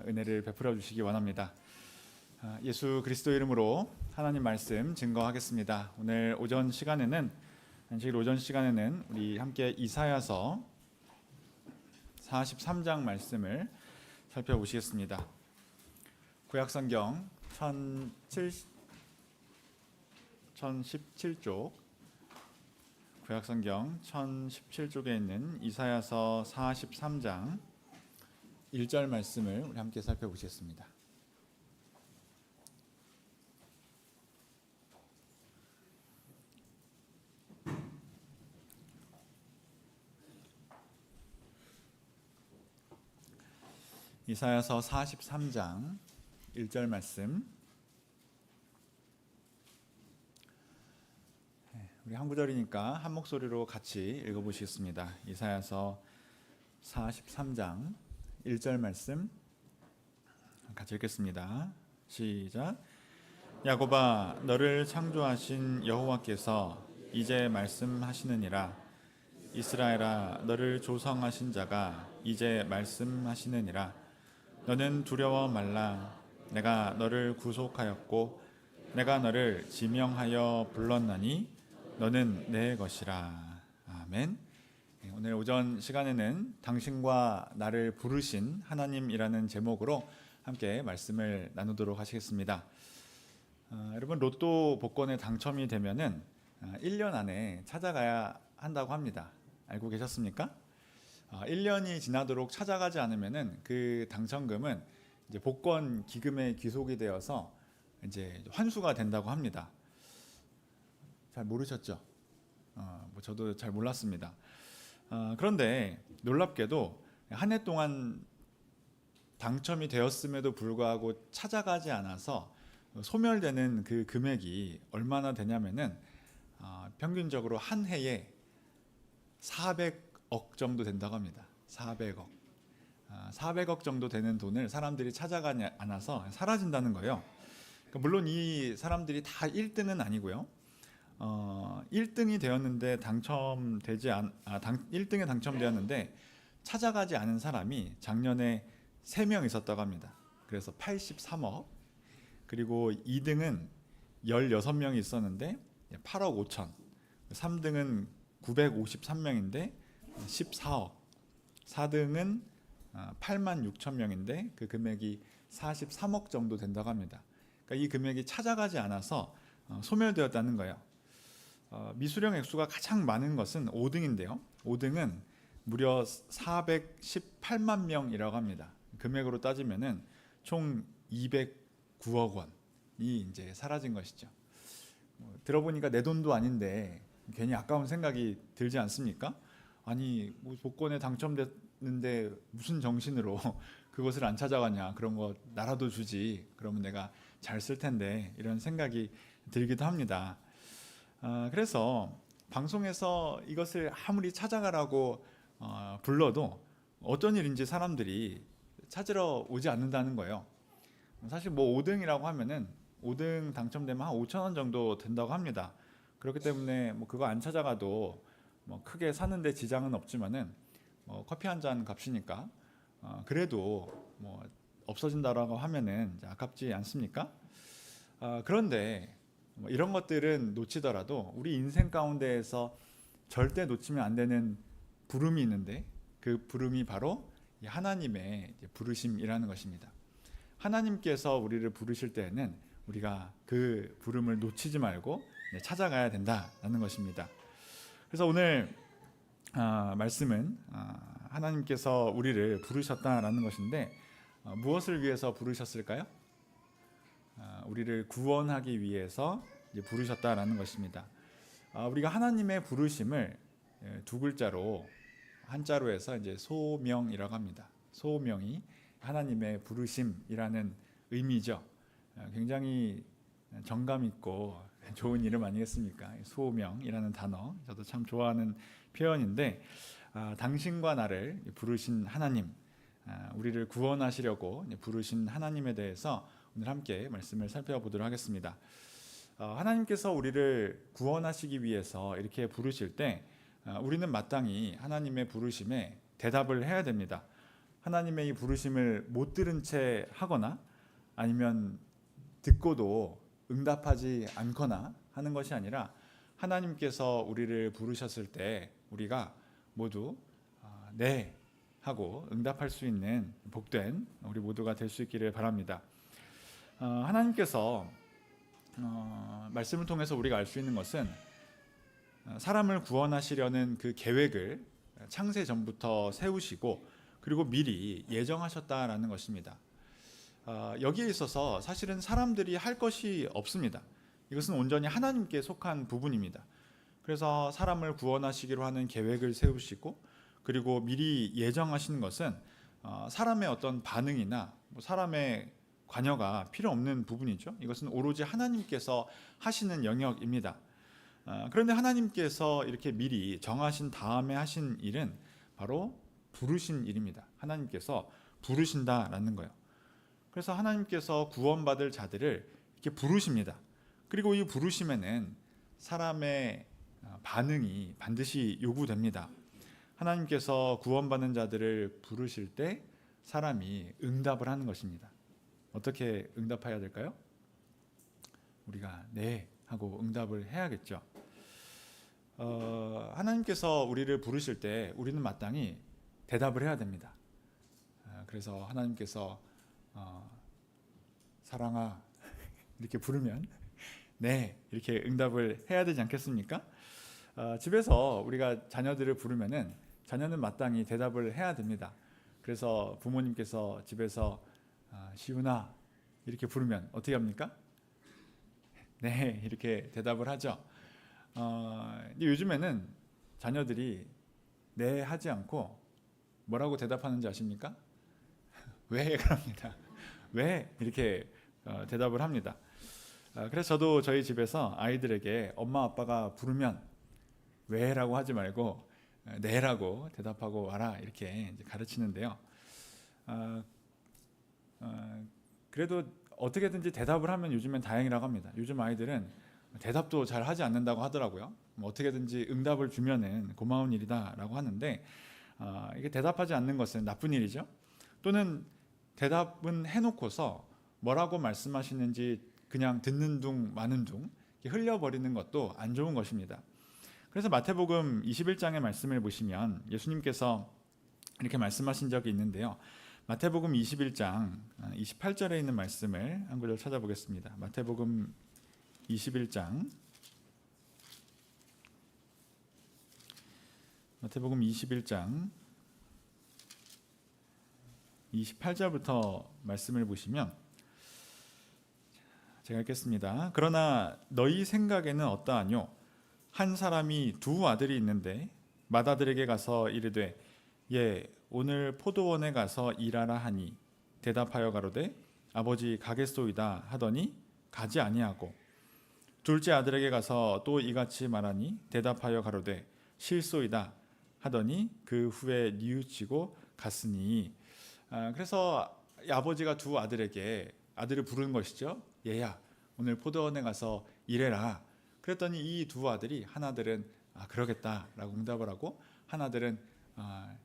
은혜를 베풀어 주시기 원합니다. 예수 그리스도 이름으로 하나님 말씀 증거하겠습니다. 오늘 오전 시간에는 우리 함께 이사야서 43장 말씀을 살펴보시겠습니다. 구약성경 1017쪽 구약성경 1017쪽에 있는 이사야서 43장 1절 말씀을 우리 함께 살펴보시겠습니다. 이사야서 43장 1절 말씀, 우리 한 구절이니까 한 목소리로 같이 읽어보시겠습니다. 이사야서 43장 1절 말씀 같이 읽겠습니다. 시작. 야곱아, 너를 창조하신 여호와께서 이제 말씀하시느니라. 이스라엘아, 너를 조성하신 자가 이제 말씀하시느니라. 너는 두려워 말라. 내가 너를 구속하였고 내가 너를 지명하여 불렀나니 너는 내 것이라. 아멘. 오늘 오전 시간에는 당신과 나를 부르신 하나님이라는 제목으로 함께 말씀을 나누도록 하시겠습니다. 여러분, 로또 복권에 당첨이 되면은 1년 안에 찾아가야 한다고 합니다. 알고 계셨습니까? 1년이 지나도록 찾아가지 않으면은 그 당첨금은 이제 복권 기금에 귀속이 되어서 이제 환수가 된다고 합니다. 잘 모르셨죠? 저도 잘 몰랐습니다. 그런데 놀랍게도 한 해 동안 당첨이 되었음에도 불구하고 찾아가지 않아서 소멸되는 그 금액이 얼마나 되냐면은 평균적으로 한 해에 400억 정도 된다고 합니다. 400억 정도 되는 돈을 사람들이 찾아가지 않아서 사라진다는 거예요. 그러니까 물론 이 사람들이 다 1등은 아니고요. 1등이 되었는데 1등에 당첨되었는데 찾아가지 않은 사람이 작년에 3명 있었다고 합니다. 그래서 83억. 그리고 2등은 16명이 있었는데 8억 5천. 3등은 953명인데 14억. 4등은 8만 6천 명인데 그 금액이 43억 정도 된다고 합니다. 그러니까 이 금액이 찾아가지 않아서 소멸되었다는 거예요. 미수령 액수가 가장 많은 것은 5등인데요. 5등은 무려 418만 명이라고 합니다. 금액으로 따지면은 총 209억 원이 이제 사라진 것이죠. 들어보니까 내 돈도 아닌데 괜히 아까운 생각이 들지 않습니까? 아니, 뭐 복권에 당첨됐는데 무슨 정신으로 그것을 안 찾아가냐? 그런 거 나라도 주지. 그러면 내가 잘 쓸 텐데, 이런 생각이 들기도 합니다. 그래서 방송에서 이것을 아무리 찾아가라고 불러도 어떤 일인지 사람들이 찾으러 오지 않는다는 거예요. 사실 뭐 5등이라고 하면은 5등 당첨되면 한 5천 원 정도 된다고 합니다. 그렇기 때문에 뭐 그거 안 찾아가도 뭐 크게 사는데 지장은 없지만은 뭐 커피 한 잔 값이니까 그래도 뭐 없어진다라고 하면은 아깝지 않습니까? 그런데 뭐 이런 것들은 놓치더라도 우리 인생 가운데에서 절대 놓치면 안 되는 부름이 있는데 그 부름이 바로 하나님의 부르심이라는 것입니다. 하나님께서 우리를 부르실 때에는 우리가 그 부름을 놓치지 말고 찾아가야 된다는 것입니다. 그래서 오늘 말씀은 하나님께서 우리를 부르셨다라는 것인데 무엇을 위해서 부르셨을까요? 우리를 구원하기 위해서 부르셨다라는 것입니다. 우리가 하나님의 부르심을 두 글자로 한자로 해서 이제 소명이라고 합니다. 소명이 하나님의 부르심이라는 의미죠. 굉장히 정감 있고 좋은 이름 아니겠습니까? 소명이라는 단어, 저도 참 좋아하는 표현인데 당신과 나를 부르신 하나님, 우리를 구원하시려고 부르신 하나님에 대해서 오늘 함께 말씀을 살펴보도록 하겠습니다. 하나님께서 우리를 구원하시기 위해서 이렇게 부르실 때 우리는 마땅히 하나님의 부르심에 대답을 해야 됩니다. 하나님의 이 부르심을 못 들은 채 하거나 아니면 듣고도 응답하지 않거나 하는 것이 아니라 하나님께서 우리를 부르셨을 때 우리가 모두 네 하고 응답할 수 있는 복된 우리 모두가 될 수 있기를 바랍니다. 하나님께서 말씀을 통해서 우리가 알 수 있는 것은 사람을 구원하시려는 그 계획을 창세 전부터 세우시고 그리고 미리 예정하셨다라는 것입니다. 여기에 있어서 사실은 사람들이 할 것이 없습니다. 이것은 온전히 하나님께 속한 부분입니다. 그래서 사람을 구원하시기로 하는 계획을 세우시고 그리고 미리 예정하시는 것은 사람의 어떤 반응이나 사람의 관여가 필요 없는 부분이죠. 이것은 오로지 하나님께서 하시는 영역입니다. 그런데 하나님께서 이렇게 미리 정하신 다음에 하신 일은 바로 부르신 일입니다. 하나님께서 부르신다라는 거예요. 그래서 하나님께서 구원받을 자들을 이렇게 부르십니다. 그리고 이 부르심에는 사람의 반응이 반드시 요구됩니다. 하나님께서 구원받는 자들을 부르실 때 사람이 응답을 하는 것입니다. 어떻게 응답해야 될까요? 우리가 네 하고 응답을 해야겠죠. 하나님께서 우리를 부르실 때 우리는 마땅히 대답을 해야 됩니다. 그래서 하나님께서 사랑아 이렇게 부르면 네 이렇게 응답을 해야 되지 않겠습니까? 집에서 우리가 자녀들을 부르면은 자녀는 마땅히 대답을 해야 됩니다. 그래서 부모님께서 집에서 시훈아 이렇게 부르면 어떻게 합니까? 네 이렇게 대답을 하죠. 요즘에는 자녀들이 네 하지 않고 뭐라고 대답하는지 아십니까? 왜 그럽니다. 왜 이렇게 대답을 합니다. 그래서 저도 저희 집에서 아이들에게 엄마 아빠가 부르면 왜라고 하지 말고 네라고 대답하고 와라 이렇게 가르치는데요. 그래도 어떻게든지 대답을 하면 요즘엔 다행이라고 합니다. 요즘 아이들은 대답도 잘 하지 않는다고 하더라고요. 어떻게든지 응답을 주면은 고마운 일이다라고 하는데 이게 대답하지 않는 것은 나쁜 일이죠. 또는 대답은 해놓고서 뭐라고 말씀하시는지 그냥 듣는 둥 마는 둥 흘려버리는 것도 안 좋은 것입니다. 그래서 마태복음 21장의 말씀을 보시면 예수님께서 이렇게 말씀하신 적이 있는데요. 마태복음 21장 28절에 있는 말씀을 한 구절 찾아보겠습니다. 마태복음 21장 28절부터 말씀을 보시면 제가 읽겠습니다. 그러나 너희 생각에는 어떠하뇨? 한 사람이 두 아들이 있는데 맏아들에게 가서 이르되 예 오늘 포도원에 가서 일하라 하니 대답하여 가로되 아버지 가겠소이다 하더니 가지 아니하고 둘째 아들에게 가서 또 이같이 말하니 대답하여 가로되 실소이다 하더니 그 후에 뉘우치고 갔으니 그래서 아버지가 두 아들에게 아들을 부르는 것이죠. 얘야 오늘 포도원에 가서 일해라. 그랬더니 이 두 아들이 하나들은 그러겠다라고 응답을 하고 하나들은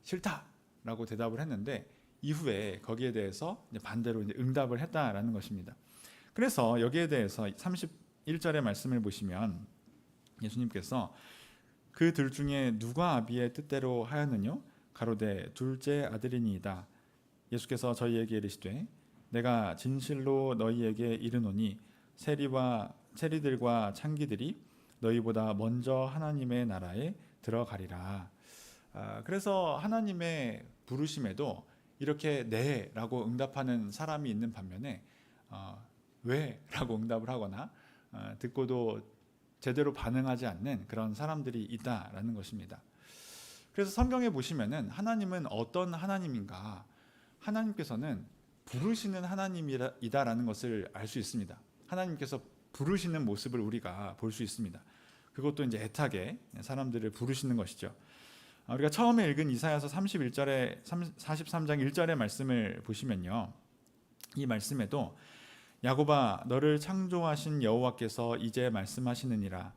싫다라고 대답을 했는데 이후에 거기에 대해서 반대로 이제 응답을 했다라는 것입니다. 그래서 여기에 대해서 31절의 말씀을 보시면 예수님께서 그 둘 중에 누가 아비의 뜻대로 하였느뇨? 가로되 둘째 아들이니이다. 예수께서 저희에게 이르시되 내가 진실로 너희에게 이르노니 세리들과 창기들이 너희보다 먼저 하나님의 나라에 들어가리라. 그래서 하나님의 부르심에도 이렇게 네라고 응답하는 사람이 있는 반면에 왜라고 응답을 하거나 듣고도 제대로 반응하지 않는 그런 사람들이 있다라는 것입니다. 그래서 성경에 보시면은 하나님은 어떤 하나님인가? 하나님께서는 부르시는 하나님이다라는 것을 알 수 있습니다. 하나님께서 부르시는 모습을 우리가 볼 수 있습니다. 그것도 이제 애타게 사람들을 부르시는 것이죠. 우리가 처음에 읽은 이사야서 43장 1절의 말씀을 보시면요. 이 말씀에도 야곱아 너를 창조하신 여호와께서 이제 말씀하시느니라.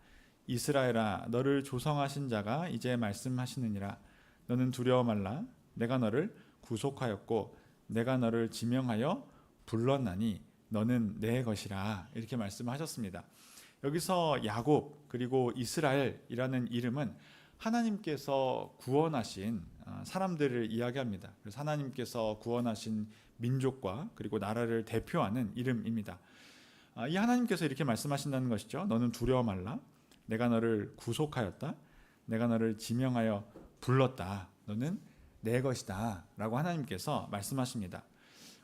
이스라엘아 너를 조성하신 자가 이제 말씀하시느니라. 너는 두려워 말라. 내가 너를 구속하였고 내가 너를 지명하여 불렀나니 너는 내 것이라 이렇게 말씀하셨습니다. 여기서 야곱 그리고 이스라엘이라는 이름은 하나님께서 구원하신 사람들을 이야기합니다. 그래서 하나님께서 구원하신 민족과 그리고 나라를 대표하는 이름입니다. 이 하나님께서 이렇게 말씀하신다는 것이죠. 너는 두려워 말라. 내가 너를 구속하였다. 내가 너를 지명하여 불렀다. 너는 내 것이다 라고 하나님께서 말씀하십니다.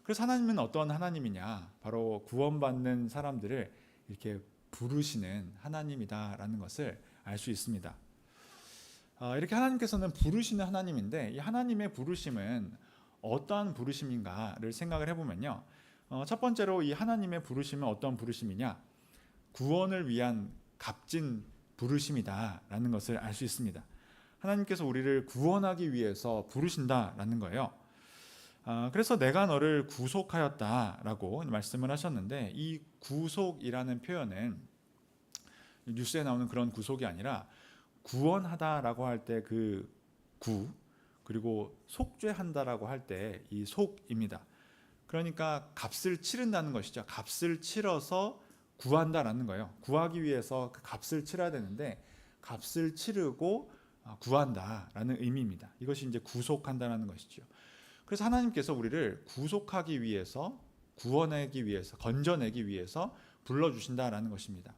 그래서 하나님은 어떤 하나님이냐, 바로 구원받는 사람들을 이렇게 부르시는 하나님이다라는 것을 알 수 있습니다. 이렇게 하나님께서는 부르시는 하나님인데, 이 하나님의 부르심은 어떠한 부르심인가를 생각을 해보면요, 첫 번째로 이 하나님의 부르심은 어떤 부르심이냐, 구원을 위한 값진 부르심이다라는 것을 알 수 있습니다. 하나님께서 우리를 구원하기 위해서 부르신다라는 거예요. 그래서 내가 너를 구속하였다라고 말씀을 하셨는데, 이 구속이라는 표현은 뉴스에 나오는 그런 구속이 아니라 구원하다라고 할 때 그 구, 그리고 속죄한다라고 할 때 이 속입니다. 그러니까 값을 치른다는 것이죠. 값을 치러서 구한다라는 거예요. 구하기 위해서 그 값을 치러야 되는데 값을 치르고 구한다라는 의미입니다. 이것이 이제 구속한다라는 것이죠. 그래서 하나님께서 우리를 구속하기 위해서, 구원하기 위해서, 건져내기 위해서 불러주신다라는 것입니다.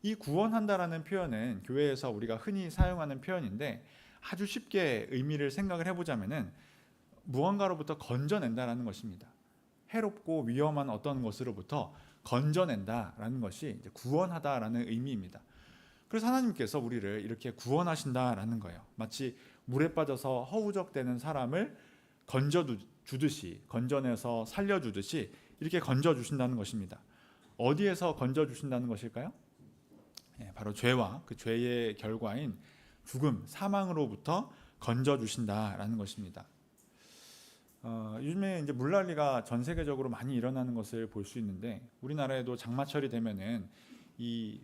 이 구원한다라는 표현은 교회에서 우리가 흔히 사용하는 표현인데, 아주 쉽게 의미를 생각을 해보자면은 무언가로부터 건져낸다라는 것입니다. 해롭고 위험한 어떤 것으로부터 건져낸다라는 것이 이제 구원하다라는 의미입니다. 그래서 하나님께서 우리를 이렇게 구원하신다라는 거예요. 마치 물에 빠져서 허우적대는 사람을 건져주듯이, 건져내서 살려주듯이 이렇게 건져주신다는 것입니다. 어디에서 건져주신다는 것일까요? 바로 죄와 그 죄의 결과인 죽음, 사망으로부터 건져주신다라는 것입니다. 요즘에 이제 물난리가 전 세계적으로 많이 일어나는 것을 볼 수 있는데, 우리나라에도 장마철이 되면은 이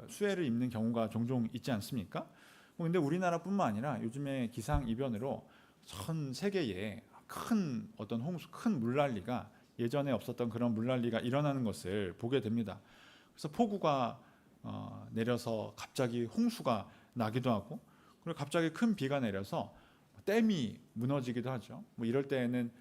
수해를 입는 경우가 종종 있지 않습니까? 근데 우리나라뿐만 아니라 요즘에 기상 이변으로 전 세계에 큰 어떤 홍수, 큰 물난리가, 예전에 없었던 그런 물난리가 일어나는 것을 보게 됩니다. 그래서 폭우가 내려서 갑자기 홍수가 나기도 하고, 그리고 갑자기 큰 비가 내려서 댐이 무너지기도 하죠. 이럴 때에는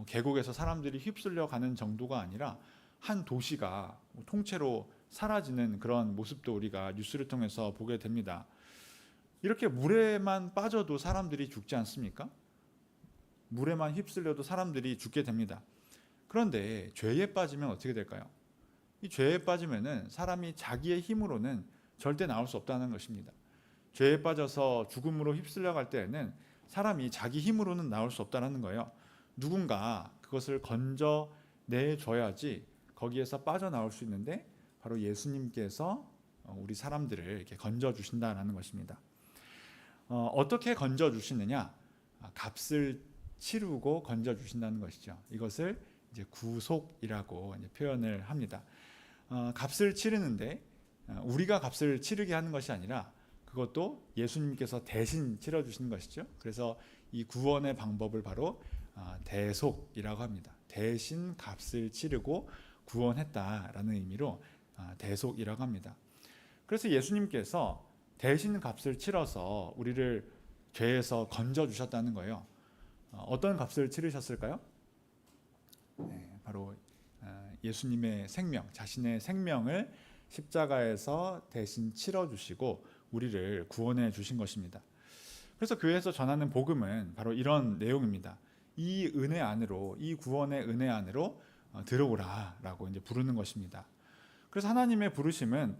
계곡에서 사람들이 휩쓸려 가는 정도가 아니라 한 도시가 통째로 사라지는 그런 모습도 우리가 뉴스를 통해서 보게 됩니다. 이렇게 물에만 빠져도 사람들이 죽지 않습니까? 물에만 휩쓸려도 사람들이 죽게 됩니다. 그런데 죄에 빠지면 어떻게 될까요? 이 죄에 빠지면은 사람이 자기의 힘으로는 절대 나올 수 없다는 것입니다. 죄에 빠져서 죽음으로 휩쓸려 갈 때에는 사람이 자기 힘으로는 나올 수 없다는 거예요. 누군가 그것을 건져내줘야지 거기에서 빠져나올 수 있는데, 바로 예수님께서 우리 사람들을 이렇게 건져주신다는 것입니다. 어떻게 건져주시느냐? 값을 치르고 건져주신다는 것이죠. 이것을 이제 구속이라고 이제 표현을 합니다. 값을 치르는데 우리가 값을 치르게 하는 것이 아니라 그것도 예수님께서 대신 치러주시는 것이죠. 그래서 이 구원의 방법을 바로 대속이라고 합니다. 대신 값을 치르고 구원했다라는 의미로 대속이라고 합니다. 그래서 예수님께서 대신 값을 치러서 우리를 죄에서 건져주셨다는 거예요. 어떤 값을 치르셨을까요? 바로 예수님의 생명, 자신의 생명을 십자가에서 대신 치러주시고 우리를 구원해 주신 것입니다. 그래서 교회에서 전하는 복음은 바로 이런 내용입니다. 이 은혜 안으로, 이 구원의 은혜 안으로 들어오라라고 이제 부르는 것입니다. 그래서 하나님의 부르심은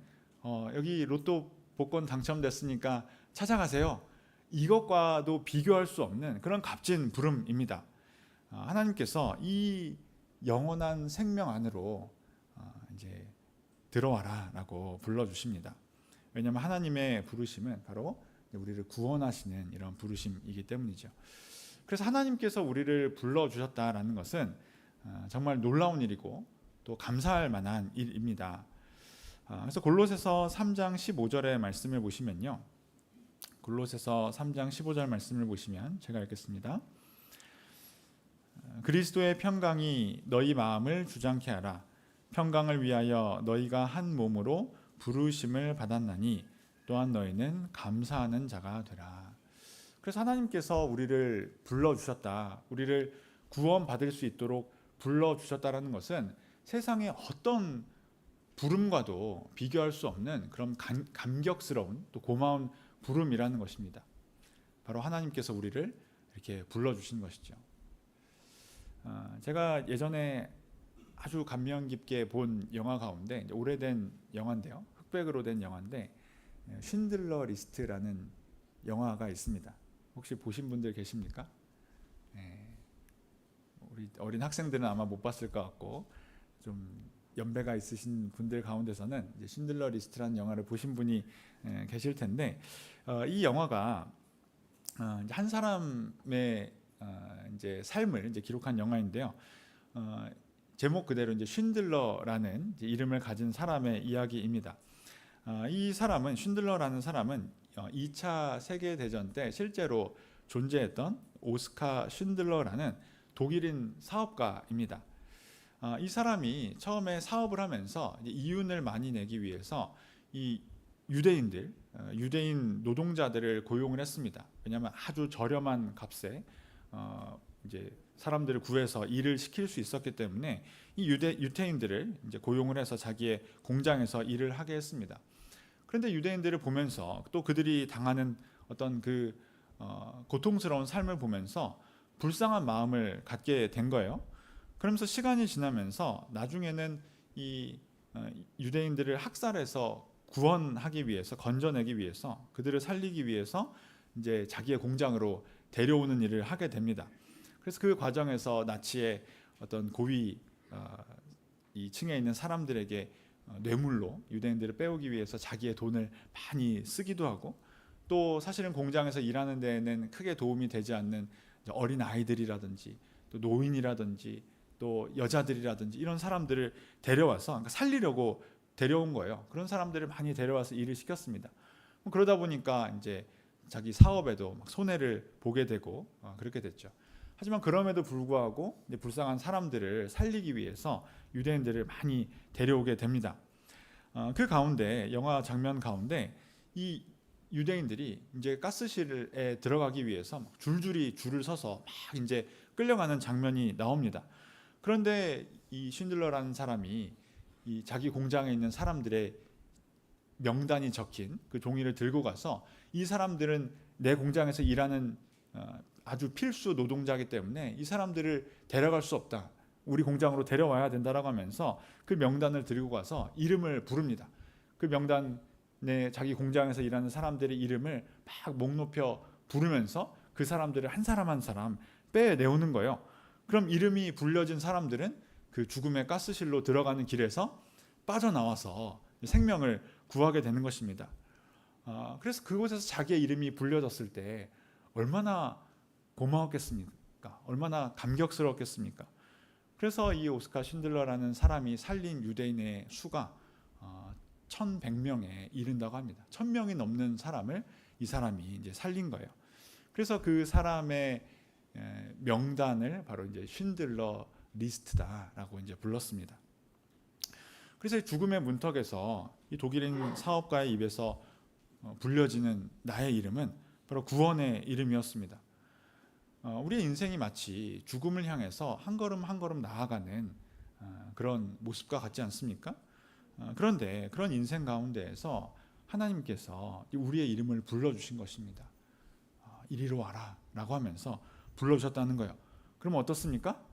여기 로또 복권 당첨됐으니까 찾아가세요, 이것과도 비교할 수 없는 그런 값진 부름입니다. 하나님께서 이 영원한 생명 안으로 이제 들어와라라고 불러주십니다. 왜냐하면 하나님의 부르심은 바로 우리를 구원하시는 이런 부르심이기 때문이죠. 그래서 하나님께서 우리를 불러주셨다라는 것은 정말 놀라운 일이고 또 감사할 만한 일입니다. 그래서 골로새서 3장 15절의 말씀을 보시면요, 골로새서 3장 15절 말씀을 보시면 제가 읽겠습니다. 그리스도의 평강이 너희 마음을 주장케 하라. 평강을 위하여 너희가 한 몸으로 부르심을 받았나니 또한 너희는 감사하는 자가 되라. 그래서 하나님께서 우리를 불러주셨다, 우리를 구원받을 수 있도록 불러주셨다라는 것은 세상의 어떤 부름과도 비교할 수 없는 그런 감격스러운 또 고마운 부름이라는 것입니다. 바로 하나님께서 우리를 이렇게 불러주신 것이죠. 제가 예전에 아주 감명 깊게 본 영화 가운데 오래된 영화인데요, 흑백으로 된 영화인데 쉰들러 리스트라는 영화가 있습니다. 혹시 보신 분들 계십니까? 우리 어린 학생들은 아마 못 봤을 것 같고 좀 연배가 있으신 분들 가운데서는 이제 쉰들러 리스트라는 영화를 보신 분이 계실 텐데, 이 영화가 한 사람의 이제 삶을 이제 기록한 영화인데요. 제목 그대로 이제 쉰들러라는 이제 이름을 가진 사람의 이야기입니다. 이 사람은, 쉰들러라는 사람은 2차 세계 대전 때 실제로 존재했던 오스카 쉰들러라는 독일인 사업가입니다. 이 사람이 처음에 사업을 하면서 이윤을 많이 내기 위해서 이 유대인 노동자들을 고용을 했습니다. 왜냐하면 아주 저렴한 값에 이제 사람들을 구해서 일을 시킬 수 있었기 때문에 이 유대인들을 이제 고용을 해서 자기의 공장에서 일을 하게 했습니다. 그런데 유대인들을 보면서 또 그들이 당하는 어떤 그 고통스러운 삶을 보면서 불쌍한 마음을 갖게 된 거예요. 그러면서 시간이 지나면서 나중에는 이 유대인들을 학살해서 구원하기 위해서, 건져내기 위해서, 그들을 살리기 위해서 이제 자기의 공장으로 데려오는 일을 하게 됩니다. 그래서 그 과정에서 나치의 어떤 고위 이 층에 있는 사람들에게 뇌물로 유대인들을 빼오기 위해서 자기의 돈을 많이 쓰기도 하고, 또 사실은 공장에서 일하는 데에는 크게 도움이 되지 않는 어린 아이들이라든지 또 노인이라든지 또 여자들이라든지 이런 사람들을 데려와서, 그러니까 살리려고 데려온 거예요. 그런 사람들을 많이 데려와서 일을 시켰습니다. 그러다 보니까 이제 자기 사업에도 막 손해를 보게 되고 그렇게 됐죠. 하지만 그럼에도 불구하고 이제 불쌍한 사람들을 살리기 위해서 유대인들을 많이 데려오게 됩니다. 그 가운데, 영화 장면 가운데 이 유대인들이 이제 가스실에 들어가기 위해서 막 줄줄이 줄을 서서 막 이제 끌려가는 장면이 나옵니다. 그런데 이 쉰들러라는 사람이 이 자기 공장에 있는 사람들의 명단이 적힌 그 종이를 들고 가서, 이 사람들은 내 공장에서 일하는 아주 필수 노동자이기 때문에 이 사람들을 데려갈 수 없다, 우리 공장으로 데려와야 된다라고 하면서 그 명단을 들고 가서 이름을 부릅니다. 그 명단에 자기 공장에서 일하는 사람들의 이름을 막 목 높여 부르면서 그 사람들을 한 사람 한 사람 빼내오는 거예요. 그럼 이름이 불려진 사람들은 그 죽음의 가스실로 들어가는 길에서 빠져나와서 생명을 구하게 되는 것입니다. 그래서 그곳에서 자기의 이름이 불려졌을 때 얼마나 고마웠겠습니까? 얼마나 감격스러웠겠습니까? 그래서 이 오스카 쉰들러라는 사람이 살린 유대인의 수가 1,100명에 이른다고 합니다. 1,000명이 넘는 사람을 이 사람이 이제 살린 거예요. 그래서 그 사람의 명단을 바로 이제 쉰들러 리스트다라고 이제 불렀습니다. 그래서 죽음의 문턱에서 이 독일인 사업가의 입에서 불려지는 나의 이름은 바로 구원의 이름이었습니다. 우리의 인생이 마치 죽음을 향해서 한 걸음 한 걸음 나아가는 그런 모습과 같지 않습니까? 그런데 그런 인생 가운데에서 하나님께서 우리의 이름을 불러주신 것입니다. 이리로 와라 라고 하면서 불러주셨다는 거예요. 그럼 어떻습니까?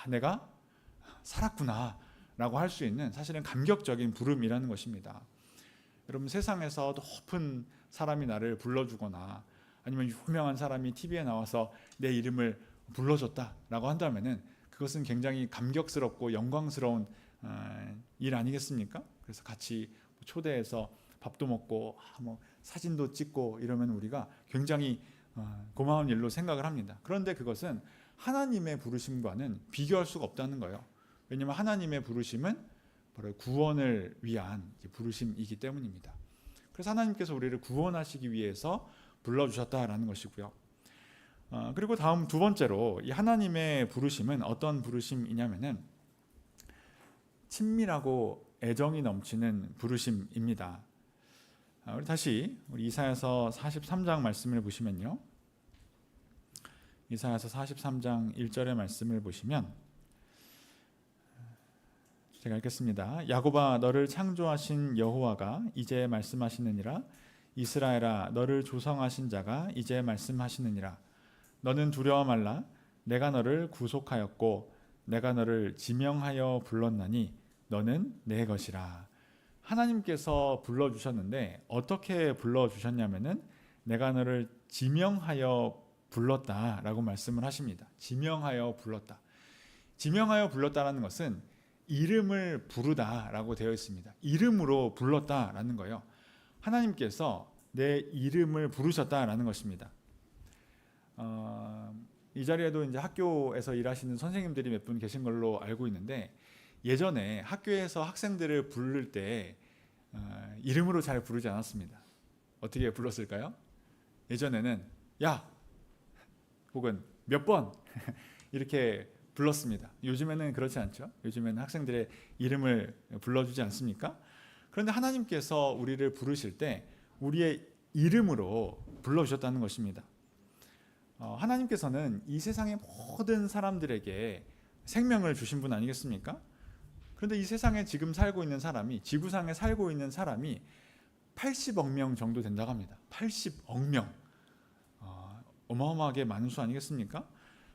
내가 살았구나 라고 할 수 있는, 사실은 감격적인 부름이라는 것입니다. 여러분, 세상에서 높은 사람이 나를 불러주거나 아니면 유명한 사람이 TV에 나와서 내 이름을 불러줬다라고 한다면은 그것은 굉장히 감격스럽고 영광스러운 일 아니겠습니까? 그래서 같이 초대해서 밥도 먹고 뭐 사진도 찍고 이러면 우리가 굉장히 고마운 일로 생각을 합니다. 그런데 그것은 하나님의 부르심과는 비교할 수가 없다는 거예요. 왜냐하면 하나님의 부르심은 바로 구원을 위한 부르심이기 때문입니다. 그래서 하나님께서 우리를 구원하시기 위해서 불러주셨다라는 것이고요. 그리고 다음 두 번째로 이 하나님의 부르심은 어떤 부르심이냐면은 친밀하고 애정이 넘치는 부르심입니다. 우리 다시 이사야서 43장 말씀을 보시면요. 이사야서 43장 1절의 말씀을 보시면 제가 읽겠습니다. 야곱아 너를 창조하신 여호와가 이제 말씀하시느니라. 이스라엘아 너를 조성하신 자가 이제 말씀하시느니라. 너는 두려워 말라. 내가 너를 구속하였고 내가 너를 지명하여 불렀나니 너는 내 것이라. 하나님께서 불러주셨는데 어떻게 불러주셨냐면은 내가 너를 지명하여 불렀다라고 말씀을 하십니다. 지명하여 불렀다. 지명하여 불렀다라는 것은 이름을 부르다라고 되어 있습니다. 이름으로 불렀다라는 거예요. 하나님께서 내 이름을 부르셨다라는 것입니다. 이 자리에도 이제 학교에서 일하시는 선생님들이 몇 분 계신 걸로 알고 있는데 예전에 학교에서 학생들을 부를 때 이름으로 잘 부르지 않았습니다. 어떻게 불렀을까요? 예전에는 야 혹은 몇 번 이렇게 불렀습니다. 요즘에는 그렇지 않죠. 요즘에는 학생들의 이름을 불러주지 않습니까? 그런데 하나님께서 우리를 부르실 때 우리의 이름으로 불러주셨다는 것입니다. 하나님께서는 이 세상의 모든 사람들에게 생명을 주신 분 아니겠습니까? 그런데 이 세상에 지금 살고 있는 사람이, 지구상에 살고 있는 사람이 80억 명 정도 된다고 합니다. 80억 명. 어마어마하게 많은 수 아니겠습니까?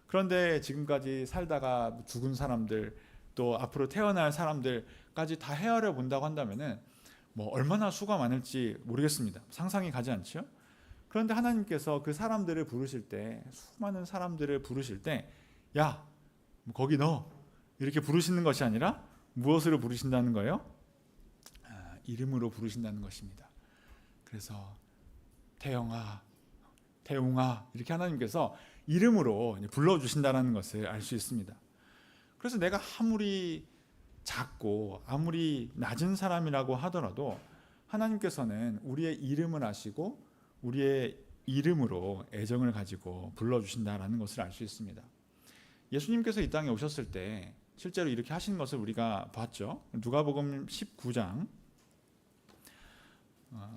그런데 지금까지 살다가 죽은 사람들, 또 앞으로 태어날 사람들까지 다 헤아려 본다고 한다면은 뭐 얼마나 수가 많을지 모르겠습니다. 상상이 가지 않죠? 그런데 하나님께서 그 사람들을 부르실 때, 수많은 사람들을 부르실 때, 야, 거기 너 이렇게 부르시는 것이 아니라 무엇으로 부르신다는 거예요? 이름으로 부르신다는 것입니다. 그래서 태영아, 태웅아 이렇게 하나님께서 이름으로 불러주신다는 것을 알 수 있습니다. 그래서 내가 아무리 작고 아무리 낮은 사람이라고 하더라도 하나님께서는 우리의 이름을 아시고 우리의 이름으로 애정을 가지고 불러주신다는 것을 알 수 있습니다. 예수님께서 이 땅에 오셨을 때 실제로 이렇게 하신 것을 우리가 봤죠. 누가복음 19장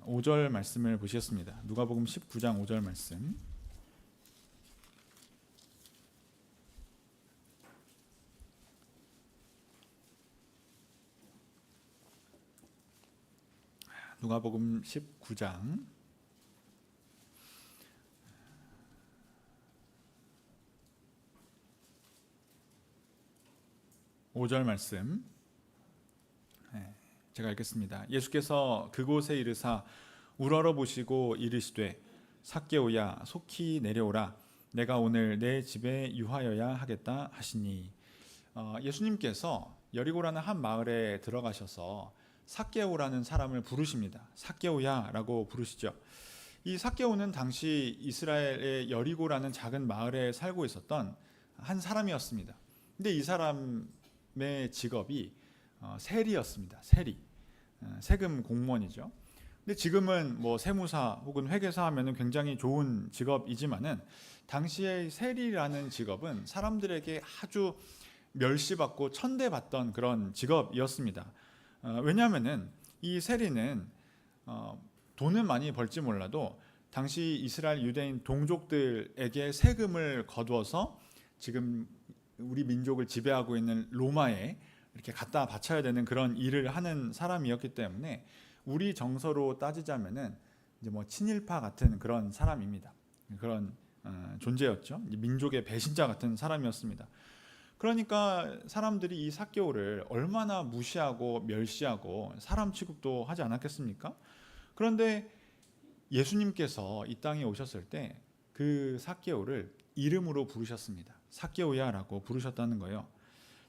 5절 말씀을 보시겠습니다. 누가복음 19장 5절 말씀. 누가복음 19장 5절 말씀 제가 읽겠습니다. 예수께서 그곳에 이르사 우러러 보시고 이르시되 삭개오야 속히 내려오라 내가 오늘 내 집에 유하여야 하겠다 하시니. 예수님께서 여리고라는 한 마을에 들어가셔서 삭개오라는 사람을 부르십니다. 삭개오야 라고 부르시죠. 이 삭개오는 당시 이스라엘의 여리고라는 작은 마을에 살고 있었던 한 사람이었습니다. 근데 이 사람의 직업이 세리였습니다. 세금 공무원이죠. 근데 지금은 뭐 세무사 혹은 회계사 하면은 굉장히 좋은 직업이지만은 당시의 세리라는 직업은 사람들에게 아주 멸시받고 천대받던 그런 직업이었습니다. 왜냐하면은 이 세리는 돈은 많이 벌지 몰라도 당시 이스라엘 유대인 동족들에게 세금을 거두어서 지금 우리 민족을 지배하고 있는 로마에 이렇게 갖다 바쳐야 되는 그런 일을 하는 사람이었기 때문에 우리 정서로 따지자면은 이제 뭐 친일파 같은 그런 사람입니다. 그런 존재였죠. 민족의 배신자 같은 사람이었습니다. 그러니까 사람들이 이 삭개오를 얼마나 무시하고 멸시하고 사람 취급도 하지 않았겠습니까? 그런데 예수님께서 이 땅에 오셨을 때 그 삭개오를 이름으로 부르셨습니다. 삭개오야라고 부르셨다는 거예요.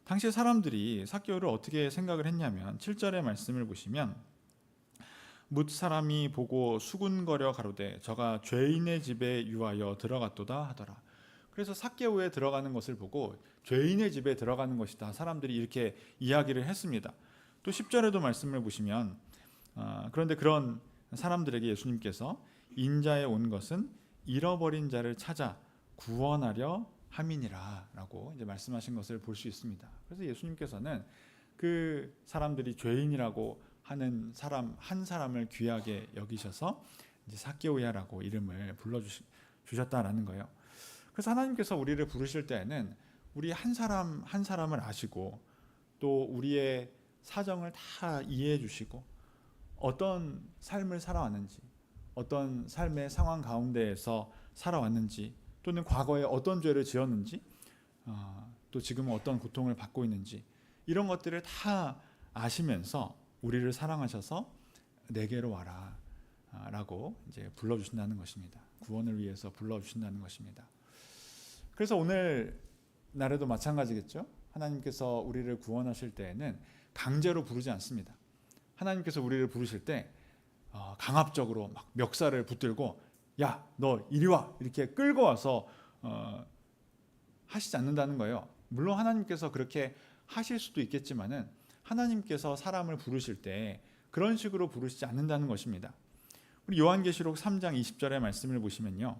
당시 사람들이 삭개오를 어떻게 생각을 했냐면 7절의 말씀을 보시면 뭇 사람이 보고 수군거려 가로되 저가 죄인의 집에 유하여 들어갔도다 하더라. 그래서 삭개오에 들어가는 것을 보고 죄인의 집에 들어가는 것이다. 사람들이 이렇게 이야기를 했습니다. 또 10절에도 말씀을 보시면 그런데 그런 사람들에게 예수님께서 인자에 온 것은 잃어버린 자를 찾아 구원하려 함이니라라고 이제 말씀하신 것을 볼 수 있습니다. 그래서 예수님께서는 그 사람들이 죄인이라고 하는 사람 한 사람을 귀하게 여기셔서 이제 삭개오야라고 이름을 불러 주셨다라는 거예요. 그래서 하나님께서 우리를 부르실 때에는 우리 한 사람 한 사람을 아시고 또 우리의 사정을 다 이해해 주시고 어떤 삶을 살아왔는지, 어떤 삶의 상황 가운데에서 살아왔는지, 또는 과거에 어떤 죄를 지었는지, 또 지금은 어떤 고통을 받고 있는지, 이런 것들을 다 아시면서 우리를 사랑하셔서 내게로 와라 라고 이제 불러주신다는 것입니다. 구원을 위해서 불러주신다는 것입니다. 그래서 오늘 날에도 마찬가지겠죠. 하나님께서 우리를 구원하실 때에는 강제로 부르지 않습니다. 하나님께서 우리를 부르실 때 강압적으로 막 멱살을 붙들고 야, 너 이리 와 이렇게 끌고 와서 하시지 않는다는 거예요. 물론 하나님께서 그렇게 하실 수도 있겠지만은 하나님께서 사람을 부르실 때 그런 식으로 부르시지 않는다는 것입니다. 우리 요한계시록 3장 20절의 말씀을 보시면요,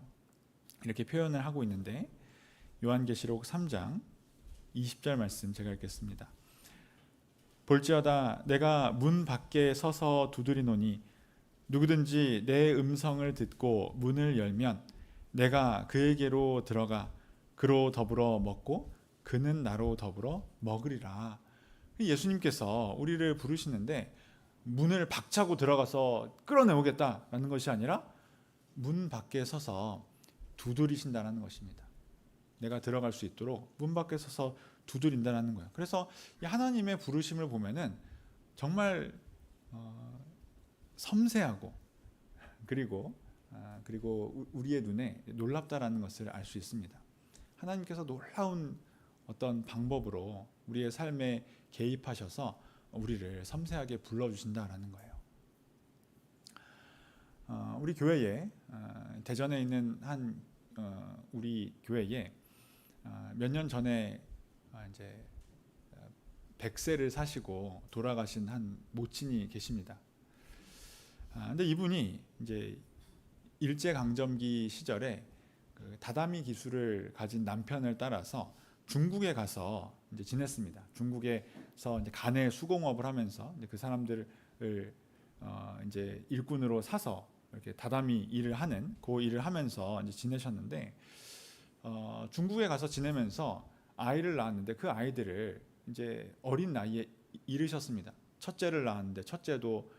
이렇게 표현을 하고 있는데, 요한계시록 3장 20절 말씀 제가 읽겠습니다. 볼지어다 내가 문 밖에 서서 두드리노니 누구든지 내 음성을 듣고 문을 열면 내가 그에게로 들어가 그로 더불어 먹고 그는 나로 더불어 먹으리라. 예수님께서 우리를 부르시는데 문을 박차고 들어가서 끌어내오겠다라는 것이 아니라 문 밖에 서서 두드리신다는 것입니다. 내가 들어갈 수 있도록 문 밖에 서서 두드린다는 거예요. 그래서 이 하나님의 부르심을 보면은 정말 섬세하고 그리고 우리의 눈에 놀랍다라는 것을 알 수 있습니다. 하나님께서 놀라운 어떤 방법으로 우리의 삶에 개입하셔서 우리를 섬세하게 불러주신다라는 거예요. 우리 교회에 대전에 있는 한 우리 교회에 몇 년 전에 이제 100세를 사시고 돌아가신 한 모친이 계십니다. 근데 이분이 이제 일제강점기 시절에 그 다다미 기술을 가진 남편을 따라서 중국에 가서 이제 지냈습니다. 중국에서 이제 간의 수공업을 하면서 이제 그 사람들을 이제 일꾼으로 사서 이렇게 다다미 일을 하는 그 일을 하면서 이제 지내셨는데, 중국에 가서 지내면서 아이를 낳았는데 그 아이들을 이제 어린 나이에 잃으셨습니다. 첫째를 낳았는데 첫째도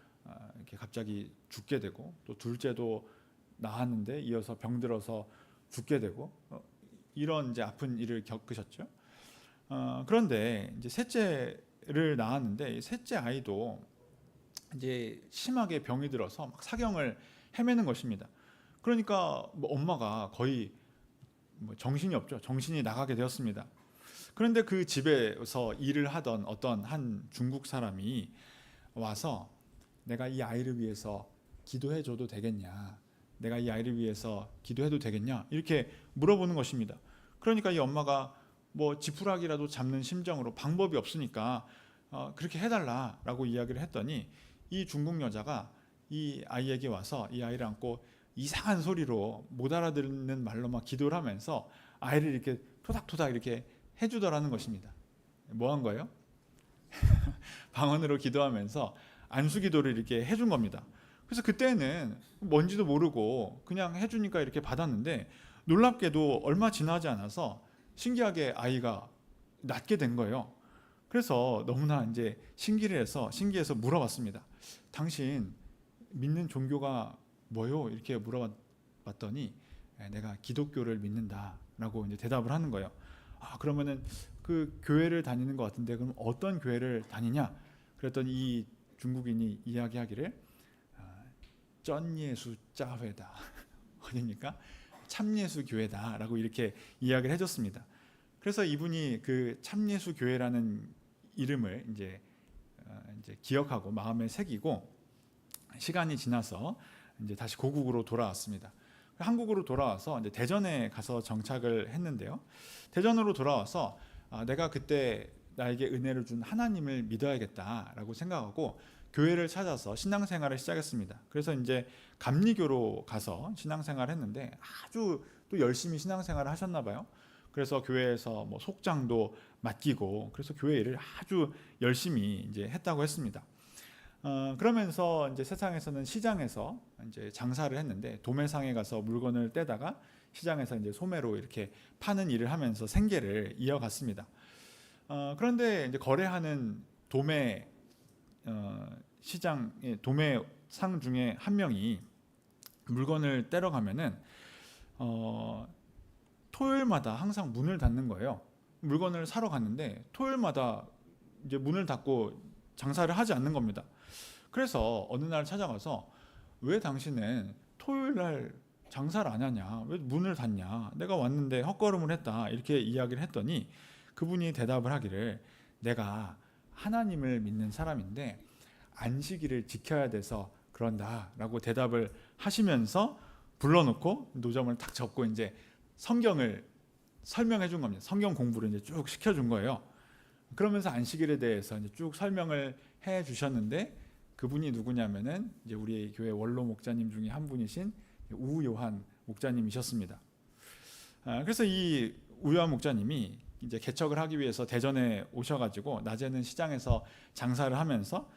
이렇게 갑자기 죽게 되고, 또 둘째도 낳았는데 이어서 병들어서 죽게 되고, 이런 이제 아픈 일을 겪으셨죠. 그런데 이제 셋째를 낳았는데 셋째 아이도 이제 심하게 병이 들어서 막 사경을 헤매는 것입니다. 그러니까 뭐 엄마가 거의 뭐 정신이 없죠. 정신이 나가게 되었습니다. 그런데 그 집에서 일을 하던 어떤 한 중국 사람이 와서 내가 이 아이를 위해서 기도해 줘도 되겠냐, 내가 이 아이를 위해서 기도해도 되겠냐, 이렇게 물어보는 것입니다. 그러니까 이 엄마가 뭐 지푸라기라도 잡는 심정으로 방법이 없으니까 그렇게 해달라라고 이야기를 했더니 이 중국 여자가 이 아이에게 와서 이 아이를 안고 이상한 소리로 못 알아듣는 말로 막 기도를 하면서 아이를 이렇게 토닥토닥 이렇게 해주더라는 것입니다. 뭐 한 거예요? 방언으로 기도하면서 안수기도를 이렇게 해준 겁니다. 그래서 그때는 뭔지도 모르고 그냥 해주니까 이렇게 받았는데, 놀랍게도 얼마 지나지 않아서 신기하게 아이가 낫게 된 거예요. 그래서 너무나 이제 신기해서 물어봤습니다. 당신 믿는 종교가 뭐요? 이렇게 물어봤더니 내가 기독교를 믿는다라고 이제 대답을 하는 거예요. 그러면은 그 교회를 다니는 것 같은데 그럼 어떤 교회를 다니냐? 그랬더니 이 중국인이 이야기하기를 쩐예수 짜회다. 어딥니까? 참예수 교회다라고 이렇게 이야기를 해줬습니다. 그래서 이분이 그 참예수 교회라는 이름을 이제 기억하고 마음에 새기고, 시간이 지나서 이제 다시 고국으로 돌아왔습니다. 한국으로 돌아와서 이제 대전에 가서 정착을 했는데요. 대전으로 돌아와서 내가 그때 나에게 은혜를 준 하나님을 믿어야겠다라고 생각하고 교회를 찾아서 신앙생활을 시작했습니다. 그래서 이제 감리교로 가서 신앙생활을 했는데 아주 또 열심히 신앙생활을 하셨나 봐요. 그래서 교회에서 뭐 속장도 맡기고 그래서 교회 일을 아주 열심히 이제 했다고 했습니다. 그러면서 이제 세상에서는 시장에서 이제 장사를 했는데 도매상에 가서 물건을 떼다가 시장에서 이제 소매로 이렇게 파는 일을 하면서 생계를 이어갔습니다. 그런데 이제 거래하는 도매 시장의 도매상 중에 한 명이 물건을 떼러 가면은 토요일마다 항상 문을 닫는 거예요. 물건을 사러 갔는데 토요일마다 이제 문을 닫고 장사를 하지 않는 겁니다. 그래서 어느 날 찾아가서 왜 당신은 토요일 날 장사를 안 하냐? 왜 문을 닫냐? 내가 왔는데 헛걸음을 했다. 이렇게 이야기를 했더니 그분이 대답을 하기를 내가 하나님을 믿는 사람인데 안식일을 지켜야 돼서 그런다라고 대답을 하시면서 불러놓고 노점을 탁 접고 이제 성경을 설명해 준 겁니다. 성경 공부를 이제 쭉 시켜준 거예요. 그러면서 안식일에 대해서 이제 쭉 설명을 해 주셨는데 그분이 누구냐면은 이제 우리 교회 원로 목자님 중에 한 분이신 우요한 목자님이셨습니다. 그래서 이 우요한 목자님이 이제 개척을 하기 위해서 대전에 오셔가지고 낮에는 시장에서 장사를 하면서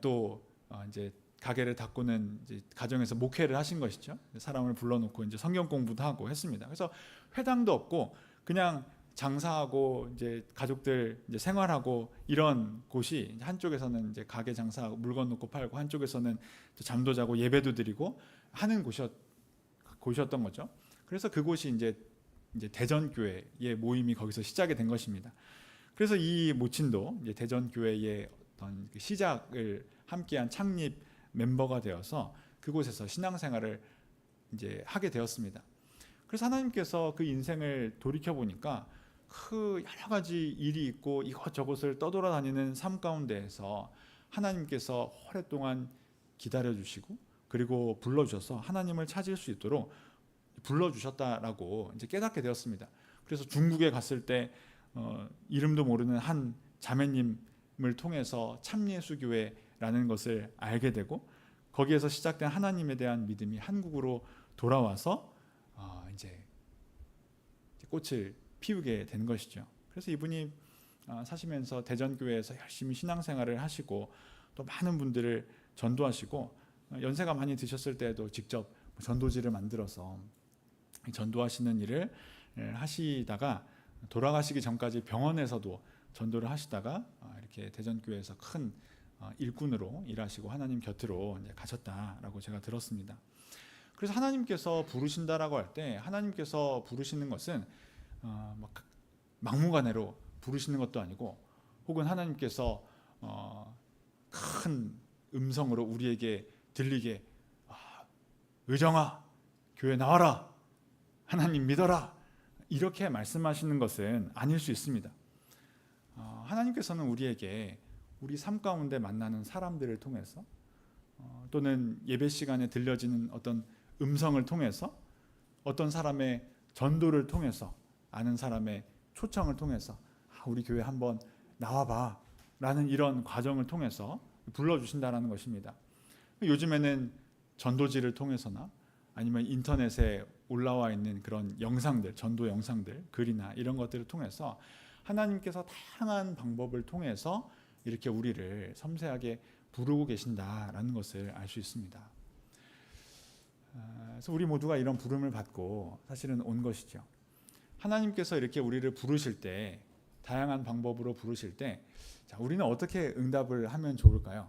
또 이제 가게를 닫고는 이제 가정에서 목회를 하신 것이죠. 사람을 불러놓고 이제 성경 공부도 하고 했습니다. 그래서 회당도 없고 그냥 장사하고 이제 가족들 이제 생활하고 이런 곳이 한쪽에서는 이제 가게 장사하고 물건 놓고 팔고 한쪽에서는 또 잠도 자고 예배도 드리고 하는 곳이었던 거죠. 그래서 그곳이 이제 대전교회의 모임이 거기서 시작이 된 것입니다. 그래서 이 모친도 이제 대전교회의 어떤 시작을 함께한 창립 멤버가 되어서 그곳에서 신앙생활을 이제 하게 되었습니다. 그래서 하나님께서 그 인생을 돌이켜 보니까 그 여러 가지 일이 있고 이것저것을 떠돌아다니는 삶 가운데에서 하나님께서 오랫동안 기다려주시고 그리고 불러주셔서 하나님을 찾을 수 있도록 불러주셨다라고 이제 깨닫게 되었습니다. 그래서 중국에 갔을 때 이름도 모르는 한 자매님을 통해서 참예수교회라는 것을 알게 되고 거기에서 시작된 하나님에 대한 믿음이 한국으로 돌아와서 이제 꽃을 피우게 된 것이죠. 그래서 이분이 사시면서 대전교회에서 열심히 신앙생활을 하시고 또 많은 분들을 전도하시고 연세가 많이 드셨을 때에도 직접 전도지를 만들어서 전도하시는 일을 하시다가 돌아가시기 전까지 병원에서도 전도를 하시다가 이렇게 대전교회에서 큰 일꾼으로 일하시고 하나님 곁으로 가셨다라고 제가 들었습니다. 그래서 하나님께서 부르신다라고 할 때 하나님께서 부르시는 것은 막무가내로 부르시는 것도 아니고 혹은 하나님께서 큰 음성으로 우리에게 들리게 의정아 교회 나와라 하나님 믿어라 이렇게 말씀하시는 것은 아닐 수 있습니다. 하나님께서는 우리에게 우리 삶 가운데 만나는 사람들을 통해서 또는 예배 시간에 들려지는 어떤 음성을 통해서 어떤 사람의 전도를 통해서 아는 사람의 초청을 통해서 우리 교회 한번 나와봐 라는 이런 과정을 통해서 불러주신다는 것입니다. 요즘에는 전도지를 통해서나 아니면 인터넷에 올라와 있는 그런 영상들, 전도 영상들, 글이나 이런 것들을 통해서 하나님께서 다양한 방법을 통해서 이렇게 우리를 섬세하게 부르고 계신다라는 것을 알 수 있습니다. 그래서 우리 모두가 이런 부름을 받고 사실은 온 것이죠. 하나님께서 이렇게 우리를 부르실 때 다양한 방법으로 부르실 때 자, 우리는 어떻게 응답을 하면 좋을까요?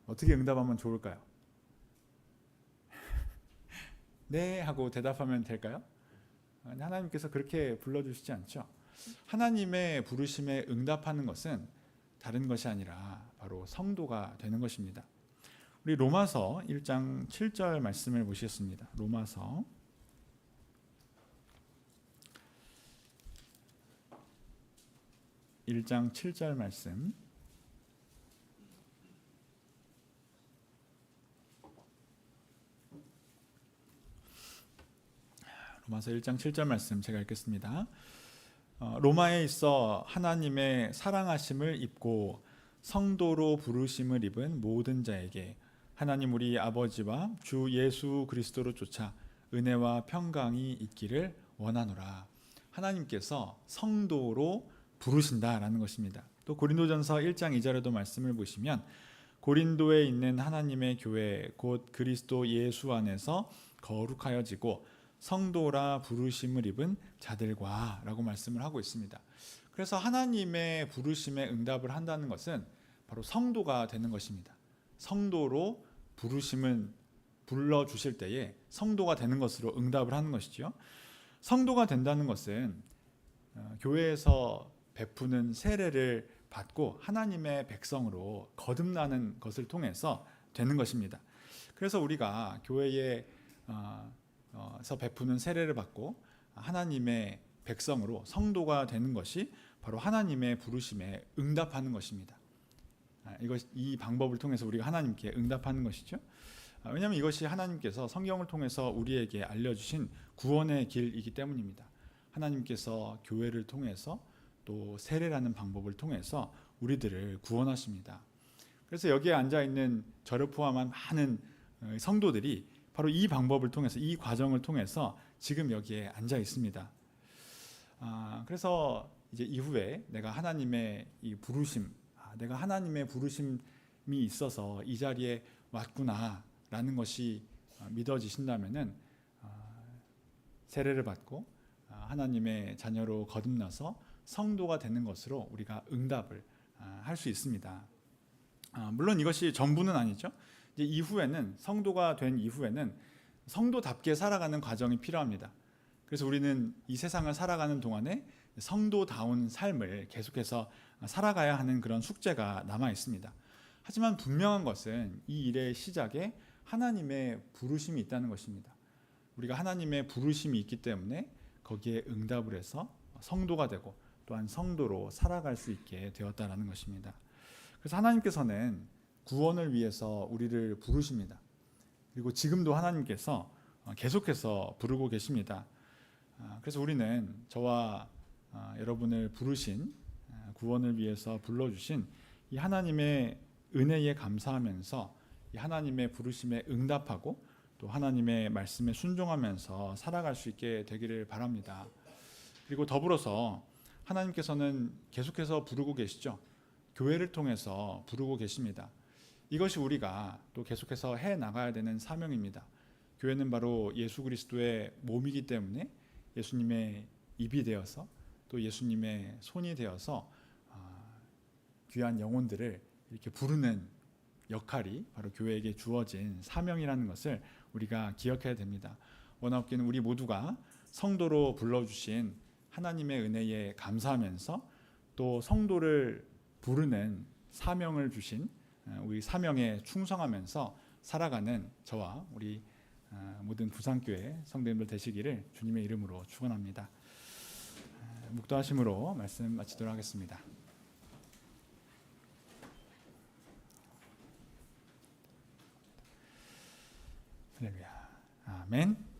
어떻게 응답하면 좋을까요? 네 하고 대답하면 될까요? 하나님께서 그렇게 불러주시지 않죠. 하나님의 부르심에 응답하는 것은 다른 것이 아니라 바로 성도가 되는 것입니다. 우리 로마서 1장 7절 말씀을 보시겠습니다. 로마서 1장 7절 말씀. 로마서 1장 7절 말씀 제가 읽겠습니다. 로마에 있어 하나님의 사랑하심을 입고 성도로 부르심을 입은 모든 자에게 하나님 우리 아버지와 주 예수 그리스도로 쫓아 은혜와 평강이 있기를 원하노라. 하나님께서 성도로 부르신다라는 것입니다. 또 고린도전서 1장 2절에도 말씀을 보시면 고린도에 있는 하나님의 교회 곧 그리스도 예수 안에서 거룩하여지고 성도라 부르심을 입은 자들과 라고 말씀을 하고 있습니다. 그래서 하나님의 부르심에 응답을 한다는 것은 바로 성도가 되는 것입니다. 성도로 부르심을 불러주실 때에 성도가 되는 것으로 응답을 하는 것이죠. 성도가 된다는 것은 교회에서 베푸는 세례를 받고 하나님의 백성으로 거듭나는 것을 통해서 되는 것입니다. 그래서 우리가 교회에서 베푸는 세례를 받고 하나님의 백성으로 성도가 되는 것이 바로 하나님의 부르심에 응답하는 것입니다. 이 방법을 통해서 우리가 하나님께 응답하는 것이죠. 왜냐하면 이것이 하나님께서 성경을 통해서 우리에게 알려주신 구원의 길이기 때문입니다. 하나님께서 교회를 통해서 또 세례라는 방법을 통해서 우리들을 구원하십니다. 그래서 여기에 앉아있는 저를 포함한 많은 성도들이 바로 이 방법을 통해서, 이 과정을 통해서 지금 여기에 앉아 있습니다. 그래서 이제 이후에 내가 하나님의 이 부르심, 내가 하나님의 부르심이 있어서 이 자리에 왔구나라는 것이 믿어지신다면은 세례를 받고 하나님의 자녀로 거듭나서 성도가 되는 것으로 우리가 응답을 할 수 있습니다. 물론 이것이 전부는 아니죠. 이제 이후에는 성도가 된 이후에는 성도답게 살아가는 과정이 필요합니다. 그래서 우리는 이 세상을 살아가는 동안에 성도다운 삶을 계속해서 살아가야 하는 그런 숙제가 남아 있습니다. 하지만 분명한 것은 이 일의 시작에 하나님의 부르심이 있다는 것입니다. 우리가 하나님의 부르심이 있기 때문에 거기에 응답을 해서 성도가 되고 또한 성도로 살아갈 수 있게 되었다는 것입니다. 그래서 하나님께서는 구원을 위해서 우리를 부르십니다. 그리고 지금도 하나님께서 계속해서 부르고 계십니다. 그래서 우리는 저와 여러분을 부르신, 구원을 위해서 불러주신 이 하나님의 은혜에 감사하면서 이 하나님의 부르심에 응답하고 또 하나님의 말씀에 순종하면서 살아갈 수 있게 되기를 바랍니다. 그리고 더불어서 하나님께서는 계속해서 부르고 계시죠. 교회를 통해서 부르고 계십니다. 이것이 우리가 또 계속해서 해 나가야 되는 사명입니다. 교회는 바로 예수 그리스도의 몸이기 때문에 예수님의 입이 되어서 또 예수님의 손이 되어서 귀한 영혼들을 이렇게 부르는 역할이 바로 교회에게 주어진 사명이라는 것을 우리가 기억해야 됩니다. 원하옵기는 우리 모두가 성도로 불러주신 하나님의 은혜에 감사하면서 또 성도를 부르는 사명을 주신 우리 사명에 충성하면서 살아가는 저와 우리 모든 부산교회 성도님들 되시기를 주님의 이름으로 축원합니다. 묵도하심으로 말씀 마치도록 하겠습니다. 할렐루야. 아멘.